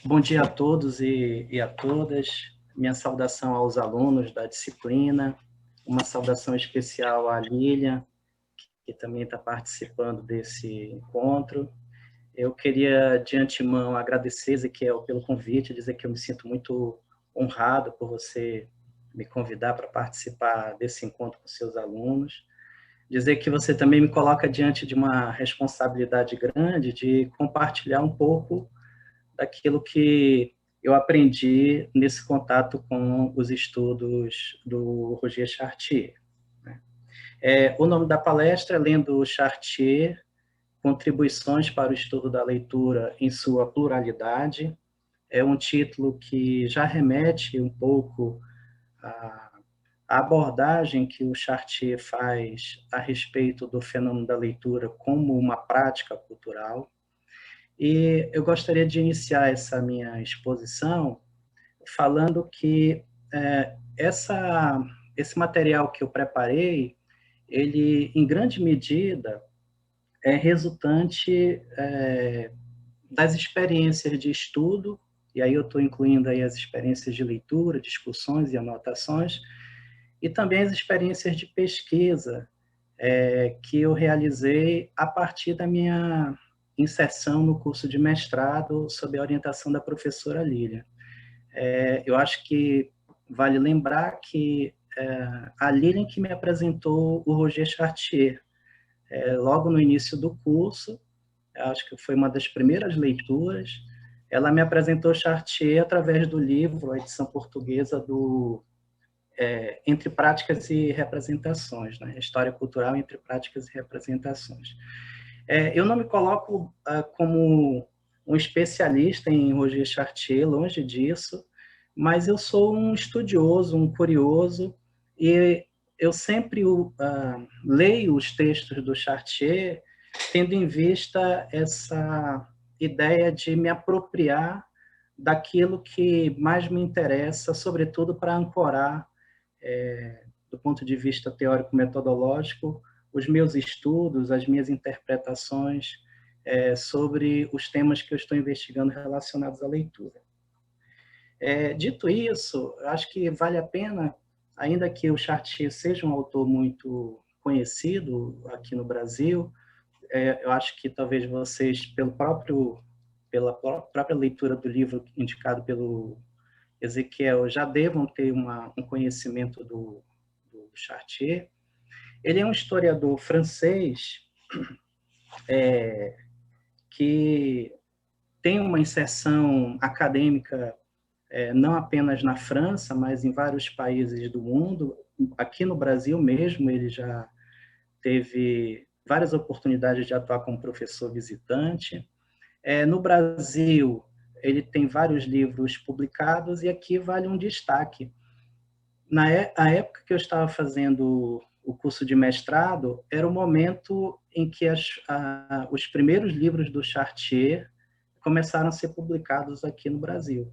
Bom dia a todos e a todas. Minha saudação aos alunos da disciplina, uma saudação especial à Lilian, que também está participando desse encontro. Eu queria, de antemão, agradecer, Ezequiel, pelo convite, dizer que eu me sinto muito honrado por você me convidar para participar desse encontro com seus alunos. Dizer que você também me coloca diante de uma responsabilidade grande de compartilhar um pouco daquilo que eu aprendi nesse contato com os estudos do Roger Chartier. O nome da palestra é Lendo Chartier, Contribuições para o Estudo da Leitura em sua Pluralidade. É um título que já remete um pouco à abordagem que o Chartier faz a respeito do fenômeno da leitura como uma prática cultural. E eu gostaria de iniciar essa minha exposição falando que esse material que eu preparei, ele, em grande medida, é resultante das experiências de estudo, e aí eu estou incluindo aí as experiências de leitura, discussões e anotações, e também as experiências de pesquisa que eu realizei a partir da minha inserção no curso de mestrado sob a orientação da professora Lilian. Eu acho que vale lembrar que a Lilian que me apresentou o Roger Chartier, logo no início do curso, acho que foi uma das primeiras leituras, ela me apresentou Chartier através do livro, a edição portuguesa do Entre Práticas e Representações, né? História Cultural entre Práticas e Representações. Eu não me coloco como um especialista em Roger Chartier, longe disso, mas eu sou um estudioso, um curioso, e eu sempre leio os textos do Chartier tendo em vista essa ideia de me apropriar daquilo que mais me interessa, sobretudo para ancorar, do ponto de vista teórico-metodológico, os meus estudos, as minhas interpretações sobre os temas que eu estou investigando relacionados à leitura. Dito isso, acho que vale a pena, ainda que o Chartier seja um autor muito conhecido aqui no Brasil, eu acho que talvez vocês, pela própria leitura do livro indicado pelo Ezequiel, já devam ter um conhecimento do Chartier. Ele é um historiador francês que tem uma inserção acadêmica não apenas na França, mas em vários países do mundo. Aqui no Brasil mesmo, ele já teve várias oportunidades de atuar como professor visitante. No Brasil, ele tem vários livros publicados, e aqui vale um destaque. Na época que eu estava fazendo o curso de mestrado, era o momento em que os primeiros livros do Chartier começaram a ser publicados aqui no Brasil.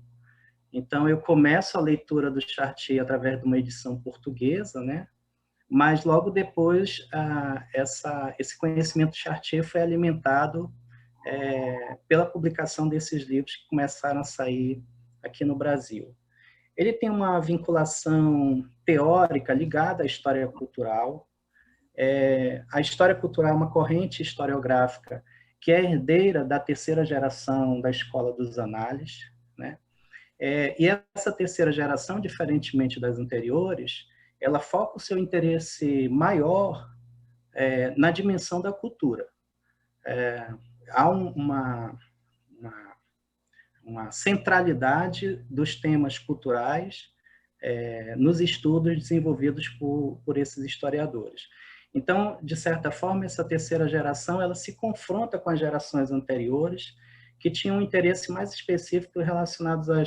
Então, eu começo a leitura do Chartier através de uma edição portuguesa, né? Mas logo depois, esse conhecimento de Chartier foi alimentado pela publicação desses livros que começaram a sair aqui no Brasil. Ele tem uma vinculação teórica ligada à história cultural. A história cultural é uma corrente historiográfica que é herdeira da terceira geração da Escola dos Análises, né? E essa terceira geração, diferentemente das anteriores, ela foca o seu interesse maior na dimensão da cultura. Há uma centralidade dos temas culturais nos estudos desenvolvidos por esses historiadores. Então, de certa forma, essa terceira geração ela se confronta com as gerações anteriores, que tinham um interesse mais específico relacionado a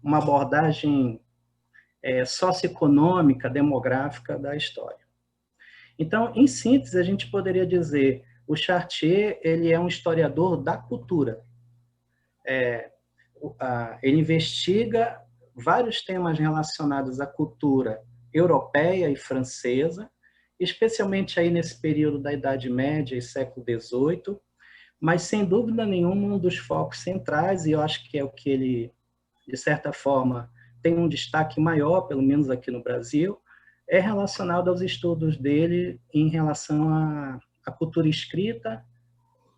uma abordagem socioeconômica, demográfica da história. Então, em síntese, a gente poderia dizer o Chartier ele é um historiador da cultura. Ele investiga vários temas relacionados à cultura europeia e francesa, especialmente aí nesse período da Idade Média e século XVIII, mas sem dúvida nenhuma um dos focos centrais, e eu acho que é o que ele, de certa forma, tem um destaque maior, pelo menos aqui no Brasil, é relacionado aos estudos dele em relação à cultura escrita,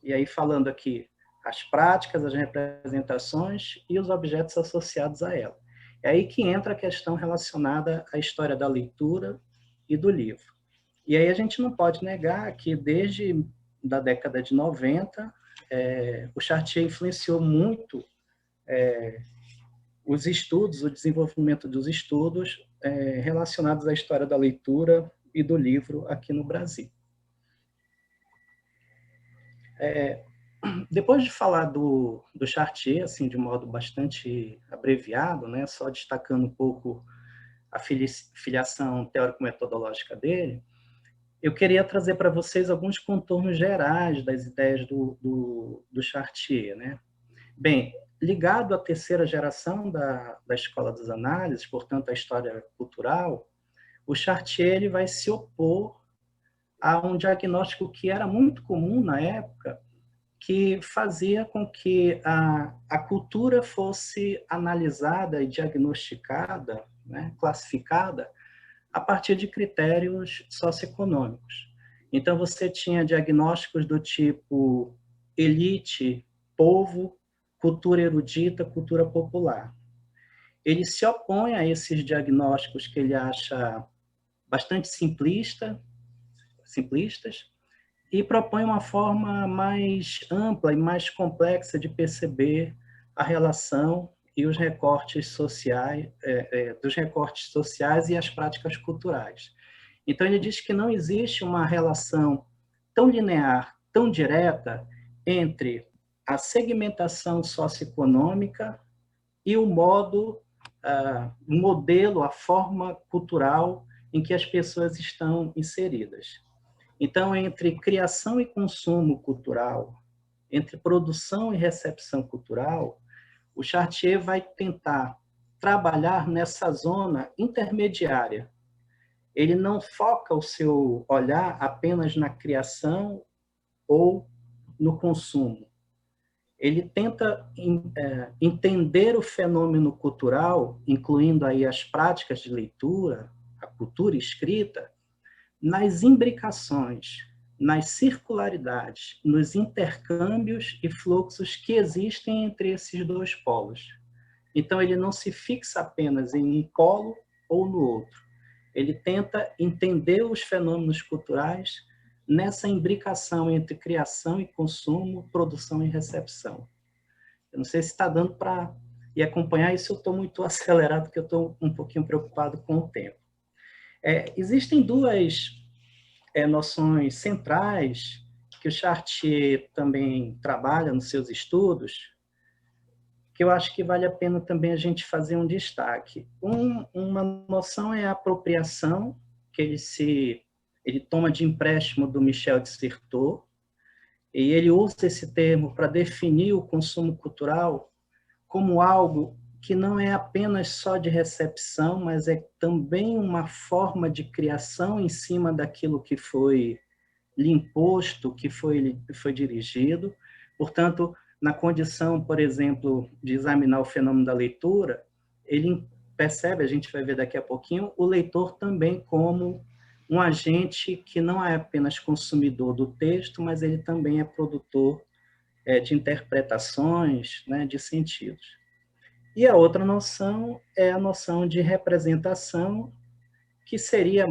e aí falando aqui as práticas, as representações e os objetos associados a ela. É aí que entra a questão relacionada à história da leitura e do livro. E aí a gente não pode negar que desde da década de 90, o Chartier influenciou muito os estudos, o desenvolvimento dos estudos relacionados à história da leitura e do livro aqui no Brasil. Depois de falar do Chartier, assim, de modo bastante abreviado, né, só destacando um pouco a filiação teórico-metodológica dele, eu queria trazer para vocês alguns contornos gerais das ideias do Chartier, né? Bem, ligado à terceira geração da Escola das Análises, portanto, a história cultural, o Chartier ele vai se opor a um diagnóstico que era muito comum na época, que fazia com que a cultura fosse analisada e diagnosticada, né, classificada, a partir de critérios socioeconômicos. Então, você tinha diagnósticos do tipo elite, povo, cultura erudita, cultura popular. Ele se opõe a esses diagnósticos que ele acha bastante simplistas, e propõe uma forma mais ampla e mais complexa de perceber a relação e os recortes sociais, dos recortes sociais e as práticas culturais. Então, ele diz que não existe uma relação tão linear, tão direta entre a segmentação socioeconômica e o modo, o modelo, a forma cultural em que as pessoas estão inseridas. Então, entre criação e consumo cultural, entre produção e recepção cultural, o Chartier vai tentar trabalhar nessa zona intermediária. Ele não foca o seu olhar apenas na criação ou no consumo. Ele tenta entender o fenômeno cultural, incluindo aí as práticas de leitura, a cultura escrita, nas imbricações, nas circularidades, nos intercâmbios e fluxos que existem entre esses dois polos. Então, ele não se fixa apenas em um polo ou no outro. Ele tenta entender os fenômenos culturais nessa imbricação entre criação e consumo, produção e recepção. Eu não sei se está dando para ir acompanhar isso, eu estou muito acelerado, porque eu estou um pouquinho preocupado com o tempo. Existem duas noções centrais que o Chartier também trabalha nos seus estudos, que eu acho que vale a pena também a gente fazer um destaque. Uma noção é a apropriação, que ele toma de empréstimo do Michel de Certeau, e ele usa esse termo para definir o consumo cultural como algo que não é apenas só de recepção, mas é também uma forma de criação em cima daquilo que foi lhe imposto, que foi dirigido. Portanto, na condição, por exemplo, de examinar o fenômeno da leitura, ele percebe, a gente vai ver daqui a pouquinho, o leitor também como um agente que não é apenas consumidor do texto, mas ele também é produtor de interpretações, né, de sentidos. E a outra noção é a noção de representação, que seria,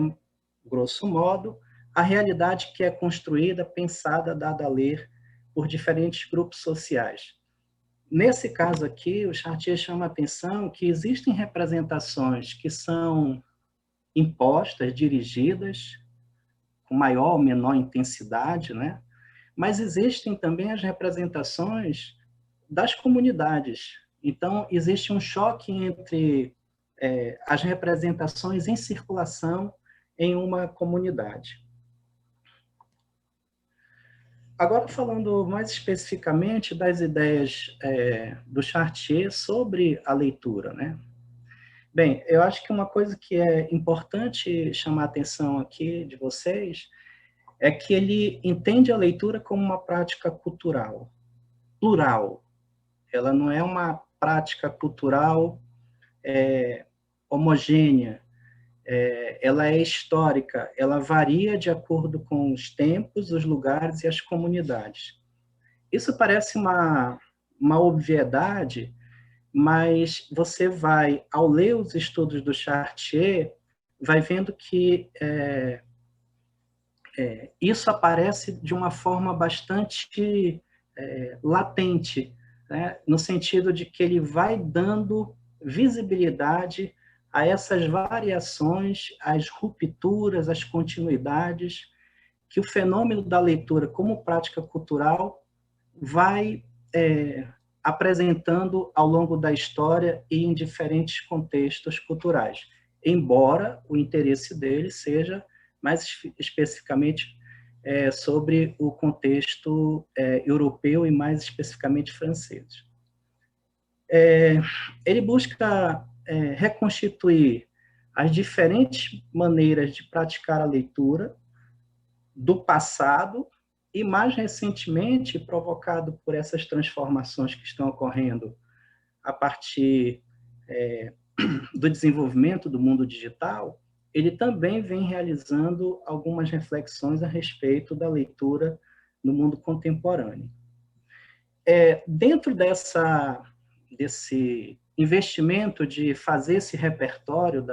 grosso modo, a realidade que é construída, pensada, dada a ler por diferentes grupos sociais. Nesse caso aqui, o Chartier chama a atenção que existem representações que são impostas, dirigidas, com maior ou menor intensidade, né? Mas existem também as representações das comunidades. Então, existe um choque entre as representações em circulação em uma comunidade. Agora, falando mais especificamente das ideias do Chartier sobre a leitura, né? Bem, eu acho que uma coisa que é importante chamar a atenção aqui de vocês é que ele entende a leitura como uma prática cultural, plural. Ela não é uma prática cultural homogênea, ela é histórica, ela varia de acordo com os tempos, os lugares e as comunidades. Isso parece uma obviedade, mas você vai, ao ler os estudos do Chartier, vai vendo que isso aparece de uma forma bastante latente, né? No sentido de que ele vai dando visibilidade a essas variações, às rupturas, às continuidades, que o fenômeno da leitura como prática cultural vai apresentando ao longo da história e em diferentes contextos culturais, embora o interesse dele seja mais especificamente sobre o contexto europeu e mais especificamente francês. Ele busca reconstituir as diferentes maneiras de praticar a leitura do passado e, mais recentemente, provocado por essas transformações que estão ocorrendo a partir do desenvolvimento do mundo digital, ele também vem realizando algumas reflexões a respeito da leitura no mundo contemporâneo. Dentro desse investimento de fazer esse repertório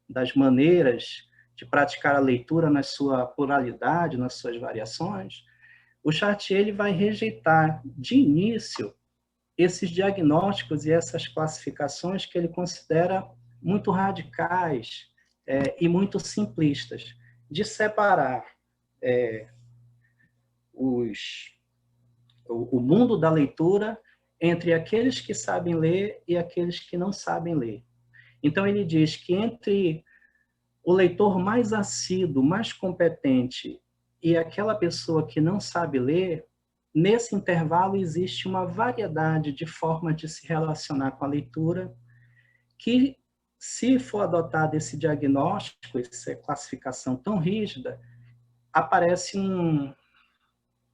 das maneiras de praticar a leitura na sua pluralidade, nas suas variações, o Chartier ele vai rejeitar de início esses diagnósticos e essas classificações que ele considera muito radicais e muito simplistas, de separar o mundo da leitura entre aqueles que sabem ler e aqueles que não sabem ler. Então, ele diz que entre o leitor mais assíduo, mais competente e aquela pessoa que não sabe ler, nesse intervalo existe uma variedade de formas de se relacionar com a leitura que, se for adotado esse diagnóstico, essa classificação tão rígida, aparece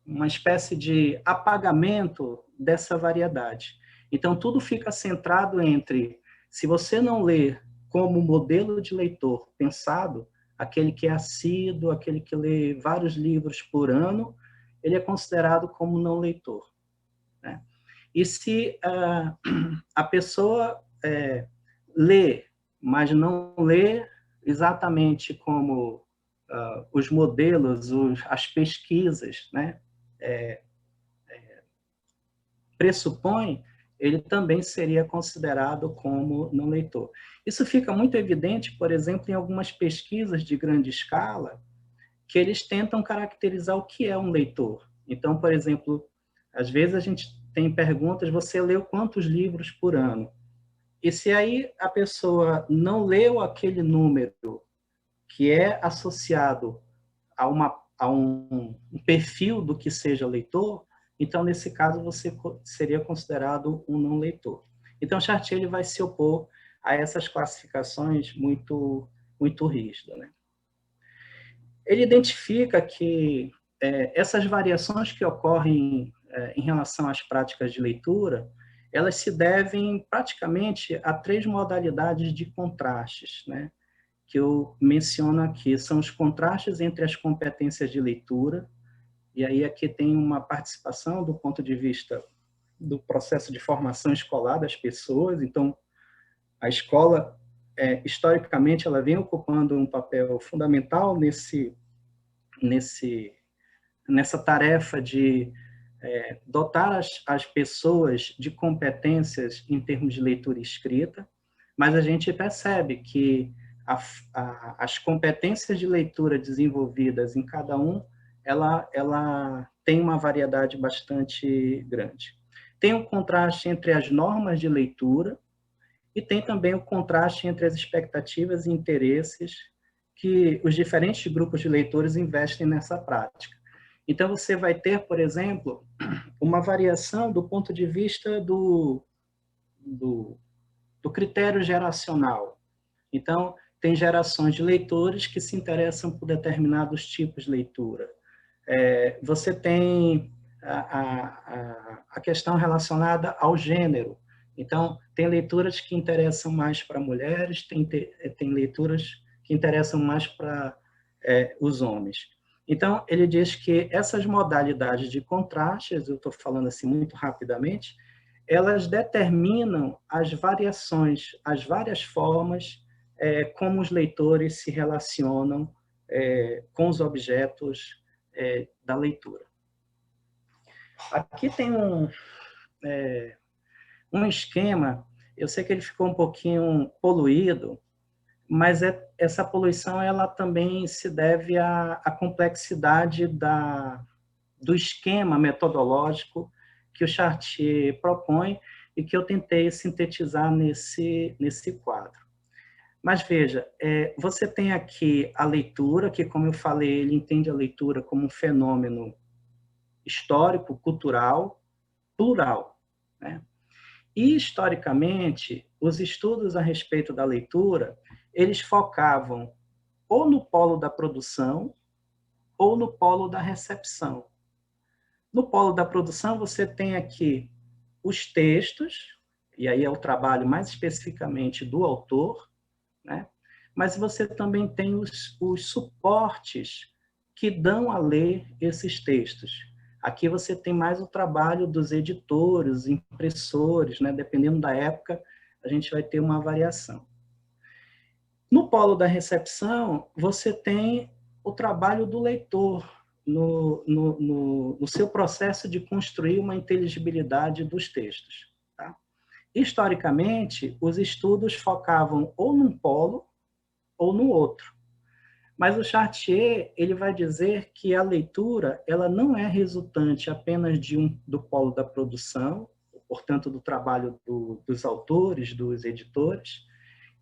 uma espécie de apagamento dessa variedade. Então, tudo fica centrado entre, se você não ler como modelo de leitor pensado, aquele que é assíduo, aquele que lê vários livros por ano, ele é considerado como não leitor, né? E se a pessoa lê, mas não lê exatamente como os modelos, as pesquisas, né, pressupõem, ele também seria considerado como não leitor. Isso fica muito evidente, por exemplo, em algumas pesquisas de grande escala, que eles tentam caracterizar o que é um leitor. Então, por exemplo, às vezes a gente tem perguntas, você leu quantos livros por ano? E se aí a pessoa não leu aquele número que é associado a um perfil do que seja leitor, então, nesse caso, você seria considerado um não leitor. Então, Chartier ele vai se opor a essas classificações muito rígidas, né? Ele identifica que essas variações que ocorrem em relação às práticas de leitura, elas se devem praticamente a 3 modalidades de contrastes, né, que eu menciono aqui. São os contrastes entre as competências de leitura, e aí aqui tem uma participação do ponto de vista do processo de formação escolar das pessoas. Então, a escola, historicamente, ela vem ocupando um papel fundamental nessa tarefa de dotar as pessoas de competências em termos de leitura e escrita, mas a gente percebe que as competências de leitura desenvolvidas em cada um, ela tem uma variedade bastante grande. Tem um contraste entre as normas de leitura e tem também o contraste entre as expectativas e interesses que os diferentes grupos de leitores investem nessa prática. Então, você vai ter, por exemplo, uma variação do ponto de vista do critério geracional. Então, tem gerações de leitores que se interessam por determinados tipos de leitura. Você tem a questão relacionada ao gênero. Então, tem leituras que interessam mais para mulheres, tem leituras que interessam mais para os homens. Então, ele diz que essas modalidades de contrastes, eu estou falando assim muito rapidamente, elas determinam as variações, as várias formas como os leitores se relacionam com os objetos da leitura. Aqui tem um esquema, eu sei que ele ficou um pouquinho poluído, mas essa poluição ela também se deve à complexidade do esquema metodológico que o Chartier propõe e que eu tentei sintetizar nesse quadro. Mas veja, você tem aqui a leitura, que, como eu falei, ele entende a leitura como um fenômeno histórico, cultural, plural, né? E, historicamente, os estudos a respeito da leitura, eles focavam ou no polo da produção ou no polo da recepção. No polo da produção, você tem aqui os textos, e aí é o trabalho mais especificamente do autor, né? Mas você também tem os suportes que dão a ler esses textos. Aqui você tem mais o trabalho dos editores, impressores, né? Dependendo da época, a gente vai ter uma variação. No polo da recepção, você tem o trabalho do leitor, no seu processo de construir uma inteligibilidade dos textos. Tá? Historicamente, os estudos focavam ou num polo ou no outro. Mas o Chartier ele vai dizer que a leitura ela não é resultante apenas do polo da produção, portanto, do trabalho dos autores, dos editores,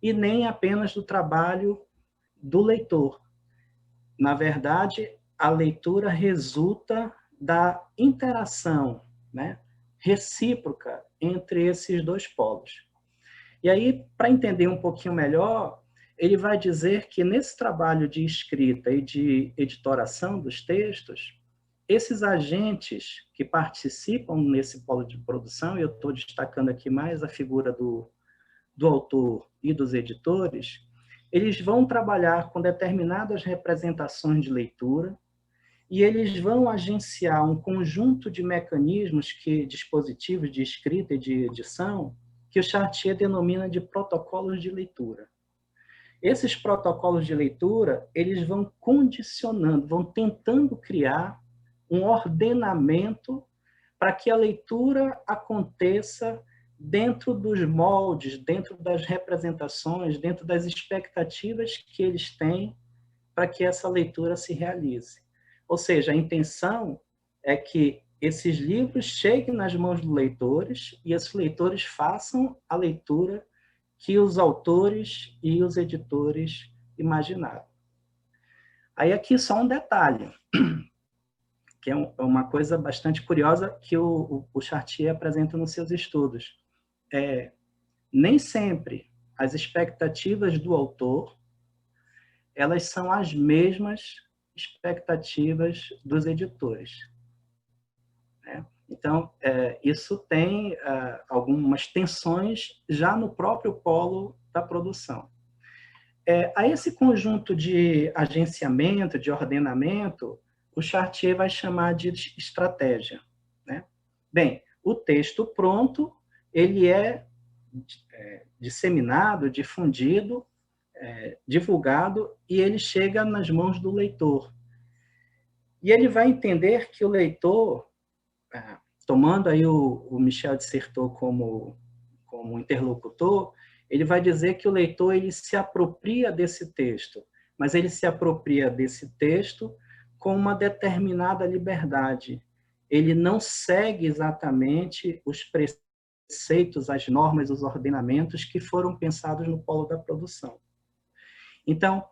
e nem apenas do trabalho do leitor. Na verdade, a leitura resulta da interação, né, recíproca entre esses dois polos. E aí, para entender um pouquinho melhor, ele vai dizer que nesse trabalho de escrita e de editoração dos textos, esses agentes que participam nesse polo de produção, e eu estou destacando aqui mais a figura do autor e dos editores, eles vão trabalhar com determinadas representações de leitura e eles vão agenciar um conjunto de mecanismos, dispositivos de escrita e de edição, que o Chartier denomina de protocolos de leitura. Esses protocolos de leitura, eles vão condicionando, vão tentando criar um ordenamento para que a leitura aconteça dentro dos moldes, dentro das representações, dentro das expectativas que eles têm para que essa leitura se realize. Ou seja, a intenção é que esses livros cheguem nas mãos dos leitores e esses leitores façam a leitura que os autores e os editores imaginaram. Aí aqui só um detalhe, que é uma coisa bastante curiosa que o Chartier apresenta nos seus estudos. Nem sempre as expectativas do autor elas são as mesmas expectativas dos editores. Né? Então, isso tem algumas tensões já no próprio polo da produção. A esse conjunto de agenciamento, de ordenamento, o Chartier vai chamar de estratégia. Né? Bem, o texto pronto, ele é disseminado, difundido, divulgado, e ele chega nas mãos do leitor. E ele vai entender que o leitor, tomando aí o Michel de Certeau como interlocutor, ele vai dizer que o leitor ele se apropria desse texto, mas ele se apropria desse texto com uma determinada liberdade. Ele não segue exatamente os preceitos, as normas, os ordenamentos que foram pensados no polo da produção. Então,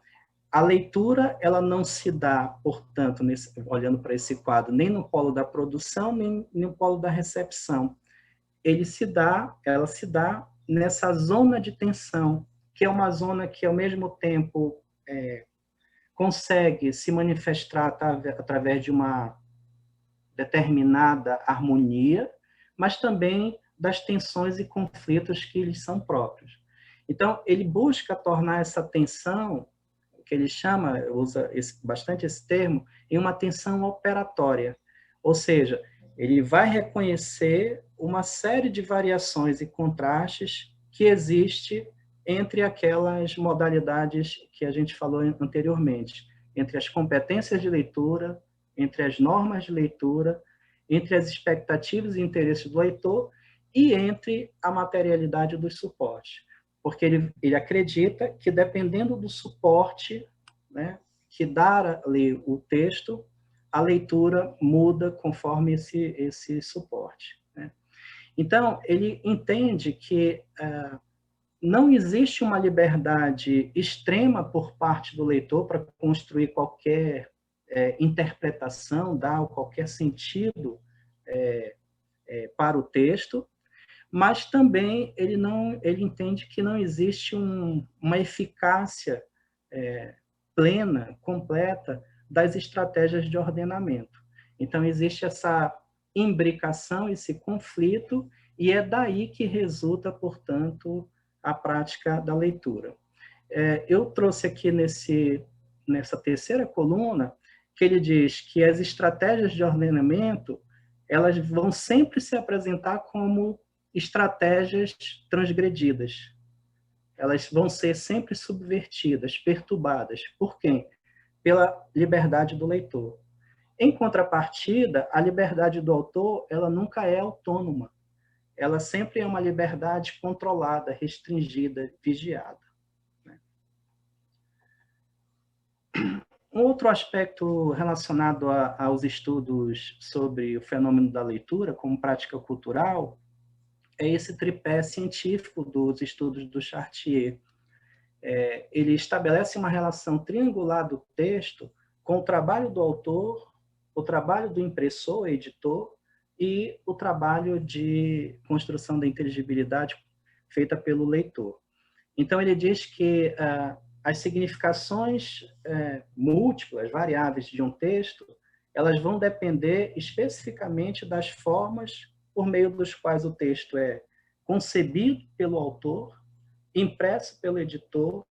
a leitura ela não se dá, portanto, olhando para esse quadro, nem no polo da produção, nem no polo da recepção. Ela se dá nessa zona de tensão que é uma zona que, ao mesmo tempo, consegue se manifestar através de uma determinada harmonia, mas também das tensões e conflitos que lhes são próprios. Então, ele busca tornar essa tensão, que ele chama, usa bastante esse termo, em uma tensão operatória. Ou seja, ele vai reconhecer uma série de variações e contrastes que existe entre aquelas modalidades que a gente falou anteriormente, entre as competências de leitura, entre as normas de leitura, entre as expectativas e interesses do leitor e entre a materialidade dos suportes. Porque ele acredita que, dependendo do suporte, né, que dá ali o texto, a leitura muda conforme esse suporte. Né? Então, ele entende que não existe uma liberdade extrema por parte do leitor para construir qualquer interpretação, dar qualquer sentido para o texto, mas também ele entende que não existe uma eficácia plena, completa, das estratégias de ordenamento. Então, existe essa imbricação, esse conflito, e é daí que resulta, portanto, a prática da leitura. Eu trouxe aqui nessa terceira coluna que ele diz que as estratégias de ordenamento elas vão sempre se apresentar como estratégias transgredidas. Elas vão ser sempre subvertidas, perturbadas. Por quem? Pela liberdade do leitor. Em contrapartida, a liberdade do autor ela nunca é autônoma. Ela sempre é uma liberdade controlada, restringida, vigiada. Um outro aspecto relacionado aos estudos sobre o fenômeno da leitura como prática cultural é esse tripé científico dos estudos do Chartier. Ele estabelece uma relação triangular do texto com o trabalho do autor, o trabalho do impressor, editor, e o trabalho de construção da inteligibilidade feita pelo leitor. Então, ele diz que as significações múltiplas, variáveis de um texto, elas vão depender especificamente das formas por meio dos quais o texto é concebido pelo autor, impresso pelo editor,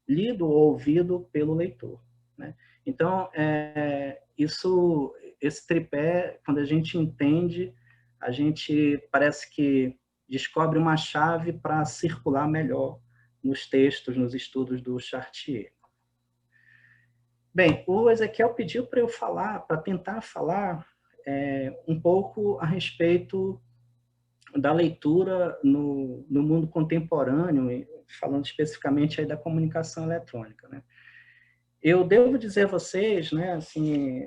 lido ou ouvido pelo leitor. Né? Então, esse tripé, quando a gente entende, a gente parece que descobre uma chave para circular melhor nos textos, nos estudos do Chartier. Bem, o Ezequiel pediu para eu falar, para tentar falar um pouco a respeito da leitura no mundo contemporâneo, falando especificamente aí da comunicação eletrônica. Né? Eu devo dizer a vocês, né, assim,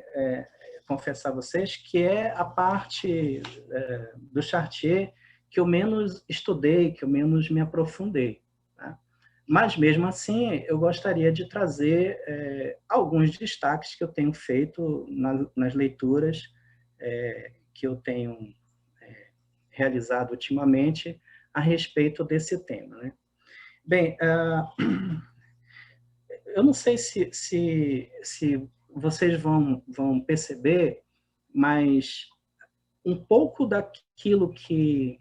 confessar a vocês, que é a parte do Chartier que eu menos estudei, que eu menos me aprofundei. Tá? Mas, mesmo assim, eu gostaria de trazer alguns destaques que eu tenho feito nas leituras que eu tenho realizado ultimamente a respeito desse tema. Né? Bem, eu não sei se vocês vão perceber, mas um pouco daquilo que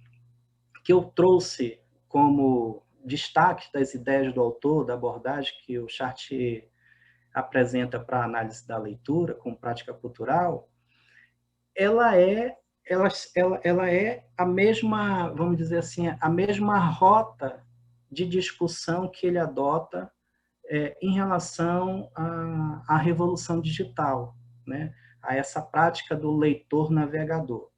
eu trouxe como destaque das ideias do autor, da abordagem que o Chartier apresenta para a análise da leitura como prática cultural, ela é a mesma, vamos dizer assim, a mesma rota de discussão que ele adota em relação à revolução digital, né? A essa prática do leitor navegador.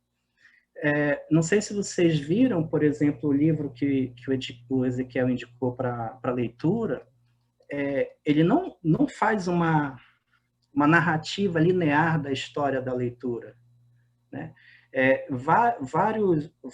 Não sei se vocês viram, por exemplo, o livro que o Ezequiel indicou para leitura, ele não faz uma narrativa linear da história da leitura. Né?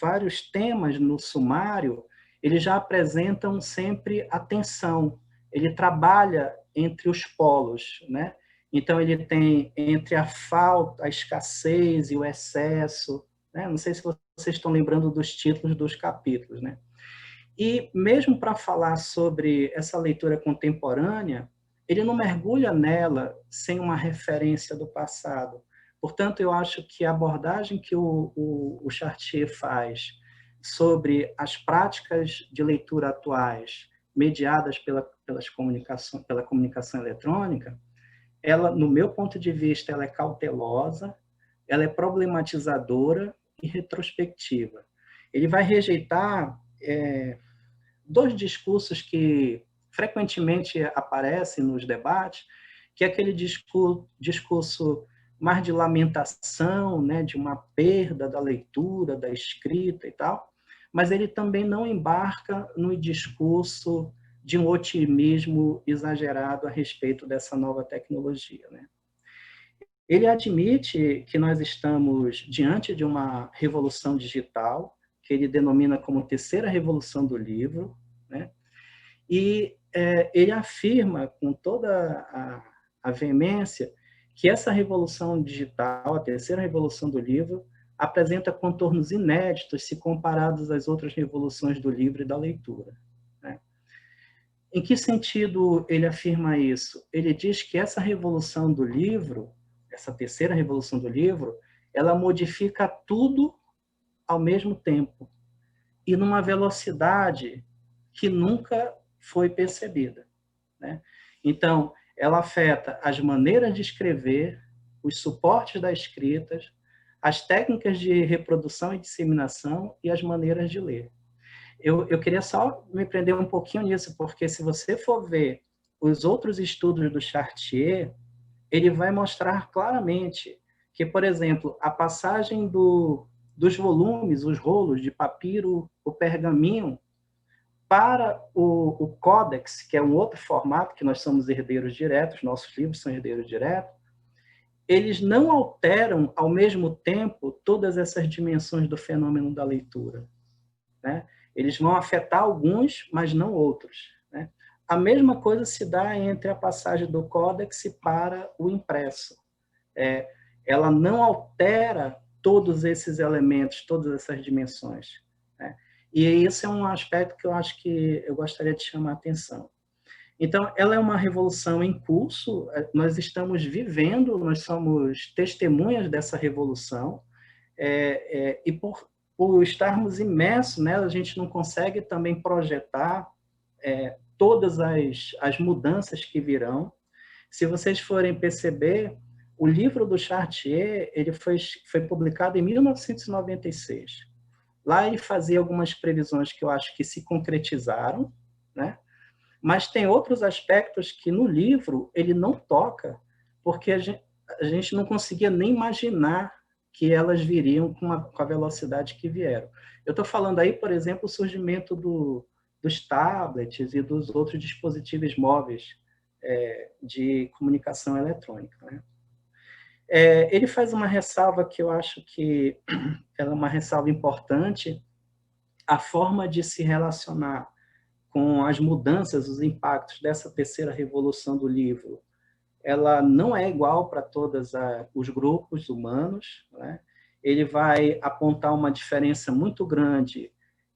Vários temas no sumário, eles já apresentam sempre a tensão. Ele trabalha entre os polos, né? Então, ele tem entre a falta, a escassez e o excesso. Né? Não sei se vocês estão lembrando dos títulos dos capítulos. Né? E mesmo para falar sobre essa leitura contemporânea, ele não mergulha nela sem uma referência do passado. Portanto, eu acho que a abordagem que o Chartier faz sobre as práticas de leitura atuais, mediadas pela comunicação eletrônica, ela, no meu ponto de vista, ela é cautelosa, ela é problematizadora e retrospectiva. Ele vai rejeitar dois discursos que frequentemente aparecem nos debates, que é aquele discurso mais de lamentação, né, de uma perda da leitura, da escrita e tal, mas ele também não embarca no discurso de um otimismo exagerado a respeito dessa nova tecnologia, né? Ele admite que nós estamos diante de uma revolução digital, que ele denomina como terceira revolução do livro, né? E ele afirma com toda a veemência que essa revolução digital, a terceira revolução do livro, apresenta contornos inéditos se comparados às outras revoluções do livro e da leitura, né? Em que sentido ele afirma isso? Ele diz que essa revolução do livro, essa terceira revolução do livro, ela modifica tudo ao mesmo tempo e numa velocidade que nunca foi percebida, né? Então, ela afeta as maneiras de escrever, os suportes da escrita, as técnicas de reprodução e disseminação e as maneiras de ler. Eu queria só me prender um pouquinho nisso, porque se você for ver os outros estudos do Chartier, ele vai mostrar claramente que, por exemplo, a passagem dos volumes, os rolos de papiro, o pergaminho, para o Codex, que é um outro formato, que nós somos herdeiros diretos, nossos livros são herdeiros diretos, eles não alteram, ao mesmo tempo, todas essas dimensões do fenômeno da leitura, né? Eles vão afetar alguns, mas não outros, né? A mesma coisa se dá entre a passagem do Codex para o impresso. Ela não altera todos esses elementos, todas essas dimensões, né? E esse é um aspecto que eu acho que eu gostaria de chamar a atenção. Então, ela é uma revolução em curso, nós estamos vivendo, nós somos testemunhas dessa revolução, e por estarmos imersos nela, a gente não consegue também projetar todas as mudanças que virão. Se vocês forem perceber, o livro do Chartier ele foi publicado em 1996. Lá ele fazia algumas previsões que eu acho que se concretizaram, né? Mas tem outros aspectos que no livro ele não toca, porque a gente não conseguia nem imaginar que elas viriam com a velocidade que vieram. Eu estou falando aí, por exemplo, o surgimento dos tablets e dos outros dispositivos móveis de comunicação eletrônica, né? Ele faz uma ressalva que eu acho que ela é uma ressalva importante, a forma de se relacionar com as mudanças, os impactos dessa terceira revolução do livro, ela não é igual para todos os grupos humanos, né? Ele vai apontar uma diferença muito grande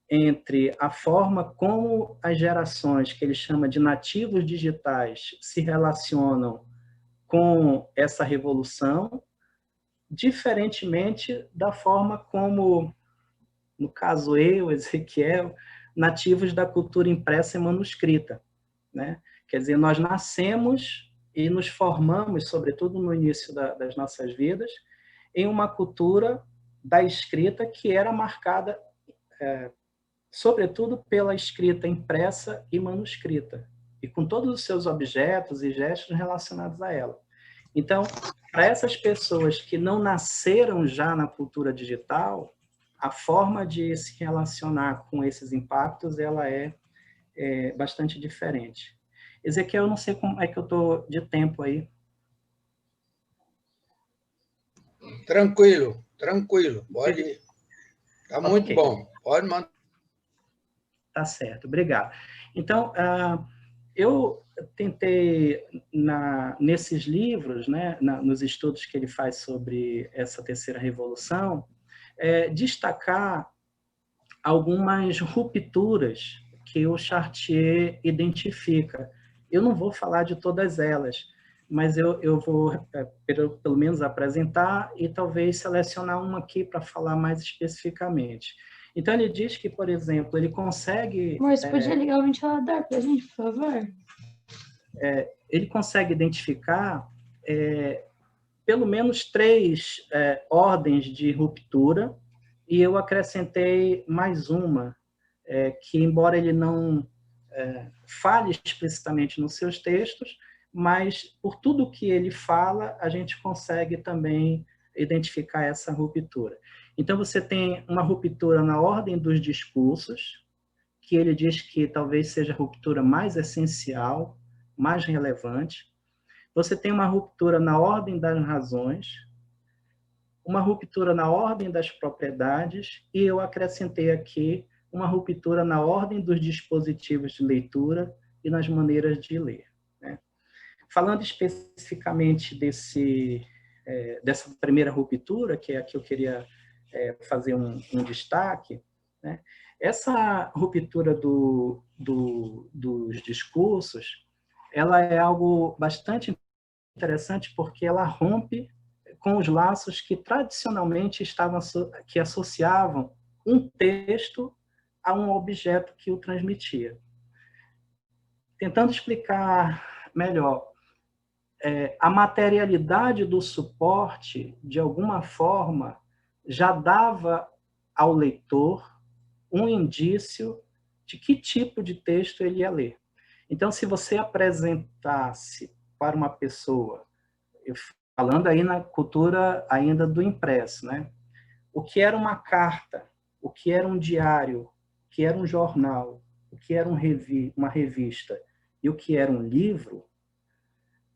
entre a forma como as gerações, que ele chama de nativos digitais, se relacionam com essa revolução, diferentemente da forma como, no caso eu, Ezequiel, nativos da cultura impressa e manuscrita, né? Quer dizer, nós nascemos e nos formamos, sobretudo no início das nossas vidas, em uma cultura da escrita que era marcada, sobretudo, pela escrita impressa e manuscrita, e com todos os seus objetos e gestos relacionados a ela. Então, para essas pessoas que não nasceram já na cultura digital, a forma de se relacionar com esses impactos ela é bastante diferente. Ezequiel, eu não sei como é que eu estou de tempo aí. Tranquilo, tranquilo. Pode ir. Está muito bom. Pode mandar. Tá certo, obrigado. Então, eu tentei, nesses livros, né, nos estudos que ele faz sobre essa terceira revolução, destacar algumas rupturas que o Chartier identifica. Eu não vou falar de todas elas, mas eu vou, pelo menos, apresentar e talvez selecionar uma aqui para falar mais especificamente. Então, ele diz que, por exemplo, ele consegue... Amor, você podia ligar o ventilador para a gente, por favor? Ele consegue identificar pelo menos 3 ordens de ruptura, e eu acrescentei mais uma, que, embora ele não fale explicitamente nos seus textos, mas por tudo que ele fala, a gente consegue também identificar essa ruptura. Então, você tem uma ruptura na ordem dos discursos, que ele diz que talvez seja a ruptura mais essencial, mais relevante. Você tem uma ruptura na ordem das razões, uma ruptura na ordem das propriedades, e eu acrescentei aqui uma ruptura na ordem dos dispositivos de leitura e nas maneiras de ler, né? Falando especificamente dessa primeira ruptura, que é a que eu queria fazer um destaque, né? Essa ruptura dos discursos, ela é algo bastante interessante porque ela rompe com os laços que tradicionalmente que associavam um texto a um objeto que o transmitia. Tentando explicar melhor, a materialidade do suporte, de alguma forma, já dava ao leitor um indício de que tipo de texto ele ia ler. Então, se você apresentasse para uma pessoa, falando aí na cultura ainda do impresso, né? O que era uma carta, o que era um diário, o que era um jornal, o que era uma revista e o que era um livro,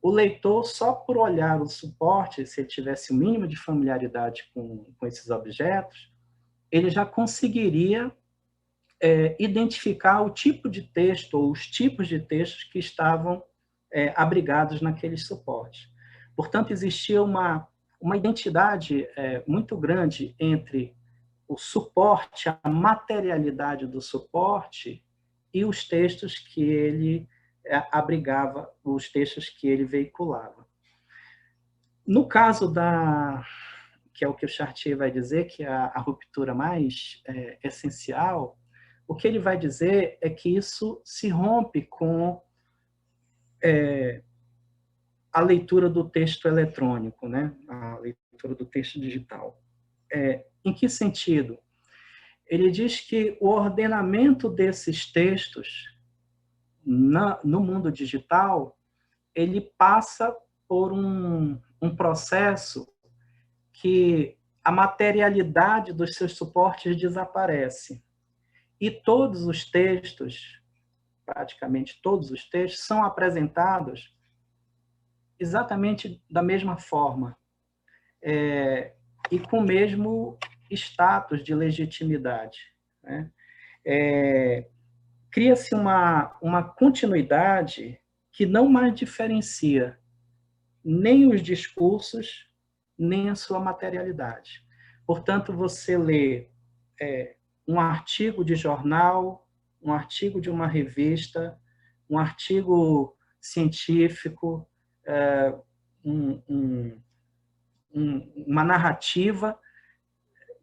o leitor, só por olhar o suporte, se ele tivesse o mínimo de familiaridade com esses objetos, ele já conseguiria identificar o tipo de texto ou os tipos de textos que estavam abrigados naqueles suportes. Portanto, existia uma identidade muito grande entre o suporte, a materialidade do suporte e os textos que ele abrigava, os textos que ele veiculava. No caso que é o que o Chartier vai dizer, que é a ruptura mais essencial, o que ele vai dizer é que isso se rompe com a leitura do texto eletrônico, né? A leitura do texto digital. Em que sentido? Ele diz que o ordenamento desses textos no mundo digital, ele passa por um processo que a materialidade dos seus suportes desaparece. E todos os textos, praticamente todos os textos, são apresentados exatamente da mesma forma, e com o mesmo status de legitimidade, né? Cria-se uma continuidade que não mais diferencia nem os discursos, nem a sua materialidade. Portanto, você lê um artigo de jornal, um artigo de uma revista, um artigo científico, uma narrativa,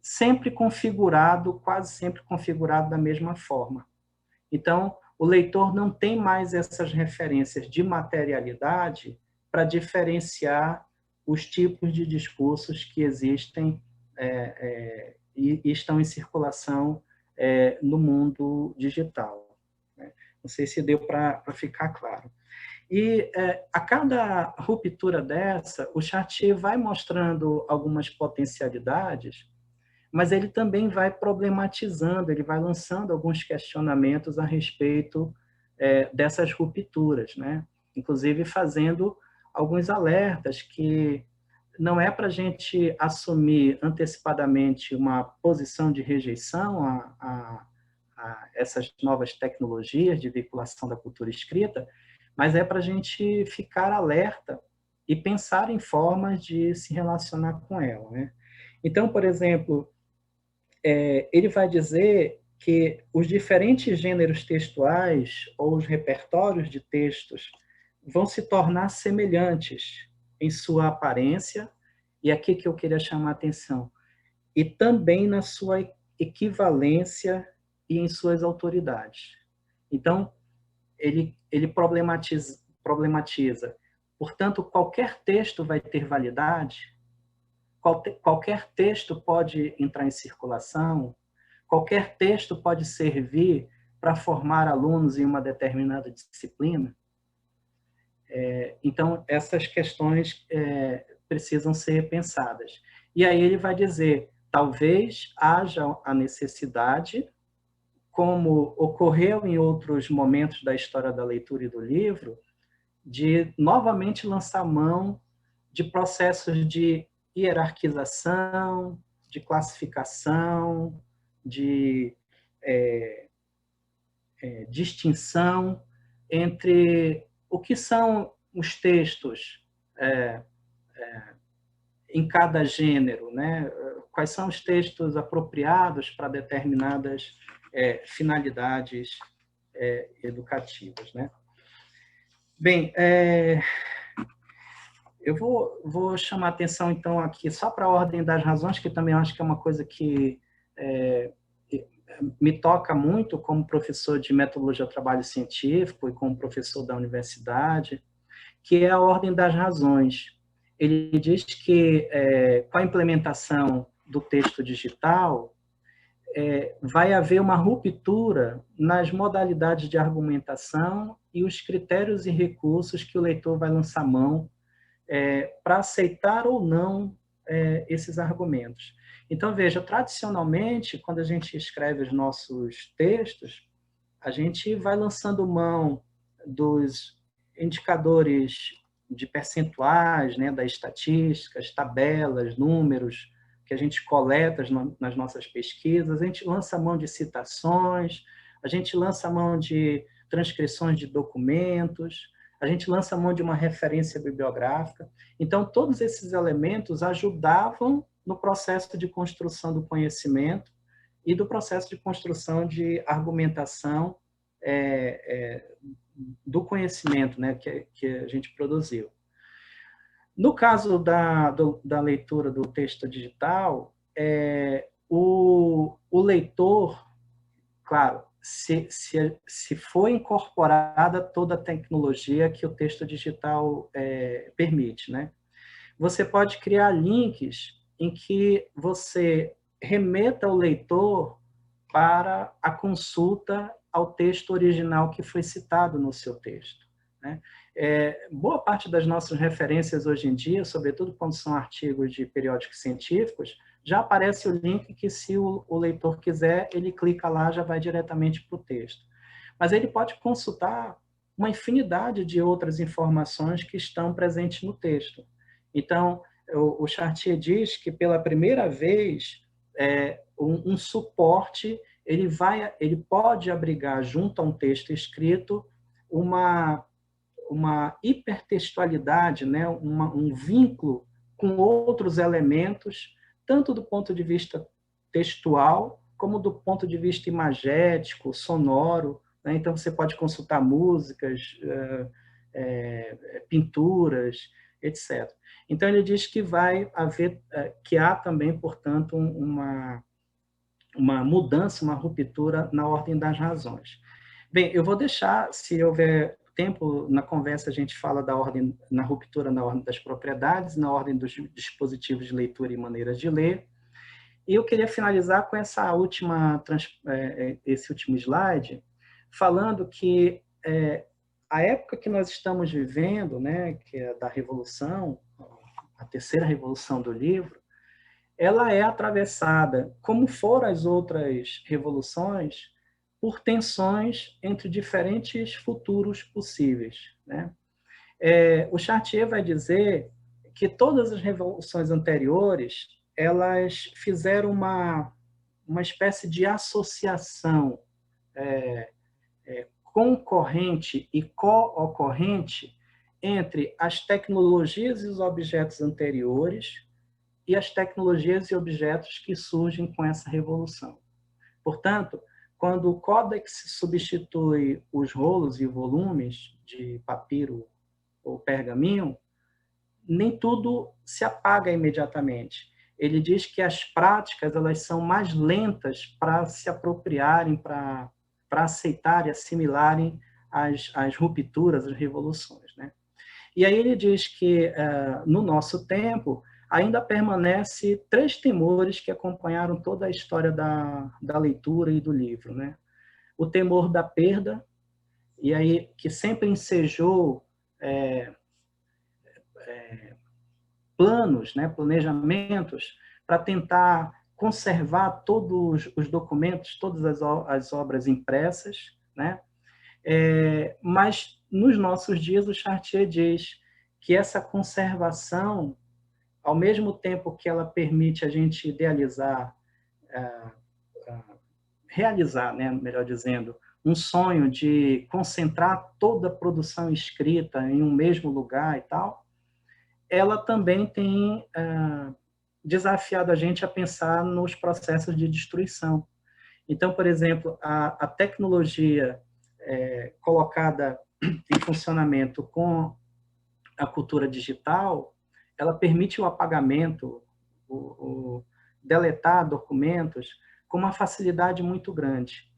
sempre configurado, quase sempre configurado da mesma forma. Então, o leitor não tem mais essas referências de materialidade para diferenciar os tipos de discursos que existem e estão em circulação no mundo digital. Não sei se deu para ficar claro. E a cada ruptura dessa, o Chartier vai mostrando algumas potencialidades, mas ele também vai problematizando, ele vai lançando alguns questionamentos a respeito dessas rupturas, né? Inclusive fazendo alguns alertas que não é para a gente assumir antecipadamente uma posição de rejeição a essas novas tecnologias de veiculação da cultura escrita, mas é para a gente ficar alerta e pensar em formas de se relacionar com ela, né? Então, por exemplo, ele vai dizer que os diferentes gêneros textuais ou os repertórios de textos vão se tornar semelhantes em sua aparência, e aqui que eu queria chamar a atenção, e também na sua equivalência e em suas autoridades. Então, ele problematiza. Portanto, qualquer texto vai ter validade, qualquer texto pode entrar em circulação, qualquer texto pode servir para formar alunos em uma determinada disciplina. Então, essas questões precisam ser pensadas. E aí ele vai dizer, talvez haja a necessidade, como ocorreu em outros momentos da história da leitura e do livro, de novamente lançar mão de processos de hierarquização, de classificação, de distinção entre o que são os textos em cada gênero, né? Quais são os textos apropriados para determinadas finalidades educativas, né? Bem, eu vou chamar a atenção, então, aqui só para a ordem das razões, que também acho que é uma coisa que me toca muito como professor de metodologia do trabalho científico e como professor da universidade, que é a ordem das razões. Ele diz que, com a implementação do texto digital, vai haver uma ruptura nas modalidades de argumentação e os critérios e recursos que o leitor vai lançar mão para aceitar ou não esses argumentos. Então, veja, tradicionalmente, quando a gente escreve os nossos textos, a gente vai lançando mão dos indicadores de percentuais, né, das estatísticas, tabelas, números que a gente coleta nas nossas pesquisas, a gente lança mão de citações, a gente lança mão de transcrições de documentos, a gente lança mão de uma referência bibliográfica. Então, todos esses elementos ajudavam no processo de construção do conhecimento e do processo de construção de argumentação do conhecimento, né, que a gente produziu. No caso da leitura do texto digital, o leitor, claro, se for incorporada toda a tecnologia que o texto digital permite, né? Você pode criar links em que você remeta o leitor para a consulta ao texto original que foi citado no seu texto, né? Boa parte das nossas referências hoje em dia, sobretudo quando são artigos de periódicos científicos, já aparece o link que, se o leitor quiser, ele clica lá, já vai diretamente para o texto. Mas ele pode consultar uma infinidade de outras informações que estão presentes no texto. Então, o Chartier diz que, pela primeira vez, um suporte ele pode abrigar, junto a um texto escrito, uma hipertextualidade, né? Um vínculo com outros elementos, tanto do ponto de vista textual, como do ponto de vista imagético, sonoro, né? Então, você pode consultar músicas, pinturas, etc. Então, ele diz que que há também, portanto, uma mudança, uma ruptura na ordem das razões. Bem, eu vou deixar, se houver tempo na conversa, a gente fala na ruptura na ordem das propriedades, na ordem dos dispositivos de leitura e maneiras de ler. E eu queria finalizar com esse último slide, falando que a época que nós estamos vivendo, né, que é da revolução, a terceira revolução do livro, ela é atravessada, como foram as outras revoluções, por tensões entre diferentes futuros possíveis, né? O Chartier vai dizer que todas as revoluções anteriores, elas fizeram uma espécie de associação concorrente e co-ocorrente entre as tecnologias e os objetos anteriores e as tecnologias e objetos que surgem com essa revolução. Portanto, quando o códex substitui os rolos e volumes de papiro ou pergaminho, nem tudo se apaga imediatamente. Ele diz que as práticas elas são mais lentas para se apropriarem, para aceitarem, assimilarem as rupturas, as revoluções, né? E aí ele diz que, no nosso tempo, ainda permanece 3 temores que acompanharam toda a história da leitura e do livro, né? O temor da perda, e aí que sempre ensejou planos, né, planejamentos, para tentar conservar todos os documentos, todas as obras impressas, né? Mas, nos nossos dias, o Chartier diz que essa conservação, ao mesmo tempo que ela permite a gente idealizar, realizar, né, melhor dizendo, um sonho de concentrar toda a produção escrita em um mesmo lugar e tal, ela também tem desafiado a gente a pensar nos processos de destruição. Então, por exemplo, a tecnologia colocada em funcionamento com a cultura digital, ela permite o apagamento, o deletar documentos com uma facilidade muito grande.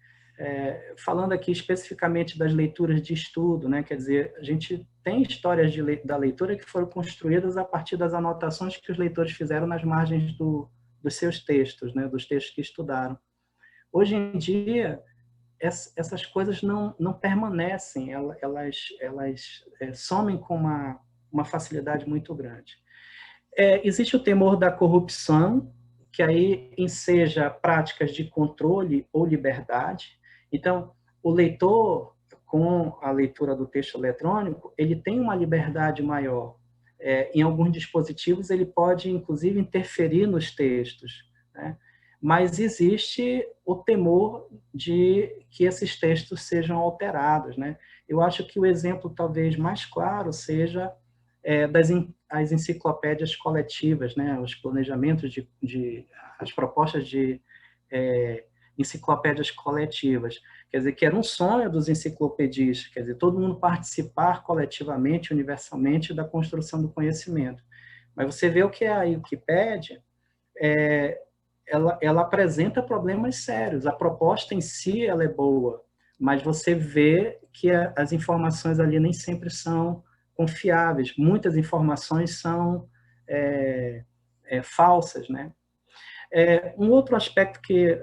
Falando aqui especificamente das leituras de estudo, né? Quer dizer, a gente tem histórias da leitura que foram construídas a partir das anotações que os leitores fizeram nas margens dos seus textos, né? Dos textos que estudaram. Hoje em dia, essas coisas não permanecem, elas somem com uma facilidade muito grande. Existe o temor da corrupção, que aí enseja práticas de controle ou liberdade. Então, o leitor, com a leitura do texto eletrônico, ele tem uma liberdade maior. Em alguns dispositivos, ele pode, inclusive, interferir nos textos, né? Mas existe o temor de que esses textos sejam alterados, né? Eu acho que o exemplo talvez mais claro seja as enciclopédias coletivas, né? Os planejamentos as propostas de enciclopédias coletivas, quer dizer, que era um sonho dos enciclopedistas, quer dizer, todo mundo participar coletivamente, universalmente da construção do conhecimento. Mas você vê o que é a Wikipédia, ela apresenta problemas sérios. A proposta em si ela é boa, mas você vê que as informações ali nem sempre são confiáveis. Muitas informações são falsas, né? Um outro aspecto que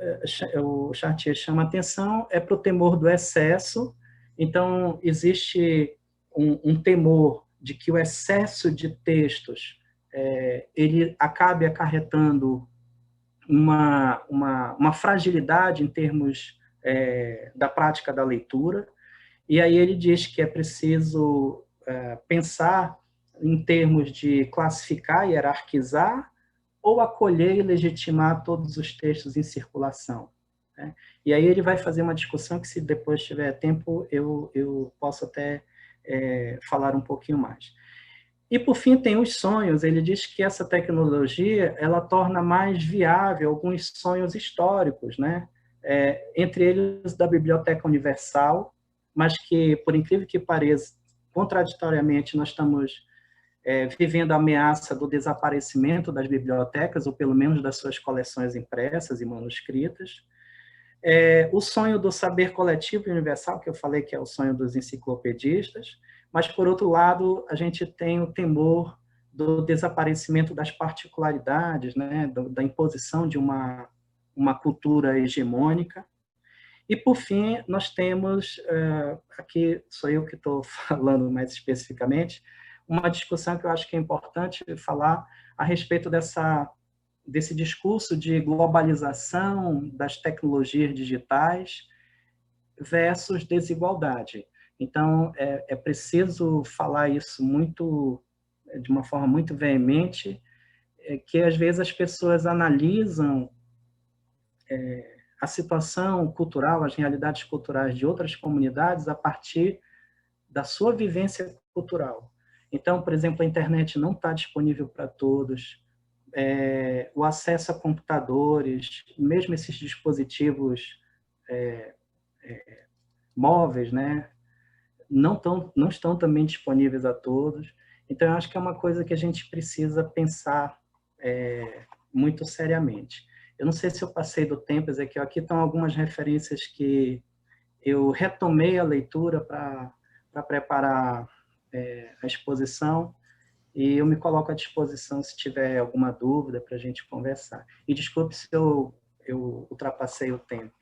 o Chartier chama atenção é para o temor do excesso. Então, existe um temor de que o excesso de textos ele acabe acarretando uma fragilidade em termos da prática da leitura, e aí ele diz que é preciso pensar em termos de classificar e hierarquizar ou acolher e legitimar todos os textos em circulação, né? E aí ele vai fazer uma discussão que, se depois tiver tempo, eu posso até falar um pouquinho mais. E, por fim, tem os sonhos. Ele diz que essa tecnologia ela torna mais viável alguns sonhos históricos, né? Entre eles da Biblioteca Universal, mas que, por incrível que pareça, contraditoriamente, nós estamos vivendo a ameaça do desaparecimento das bibliotecas, ou pelo menos das suas coleções impressas e manuscritas. O sonho do saber coletivo e universal, que eu falei que é o sonho dos enciclopedistas, mas, por outro lado, a gente tem o temor do desaparecimento das particularidades, né, da imposição de uma cultura hegemônica. E, por fim, nós temos, aqui sou eu que estou falando mais especificamente, uma discussão que eu acho que é importante falar a respeito desse discurso de globalização das tecnologias digitais versus desigualdade. Então, é preciso falar isso de uma forma muito veemente, que às vezes as pessoas analisam a situação cultural, as realidades culturais de outras comunidades a partir da sua vivência cultural. Então, por exemplo, a internet não está disponível para todos, o acesso a computadores, mesmo esses dispositivos móveis, né? Não estão também disponíveis a todos. Então, eu acho que é uma coisa que a gente precisa pensar muito seriamente. Eu não sei se eu passei do tempo, Ezequiel, aqui estão algumas referências que eu retomei a leitura para preparar a exposição, e eu me coloco à disposição se tiver alguma dúvida para a gente conversar. E desculpe se eu ultrapassei o tempo.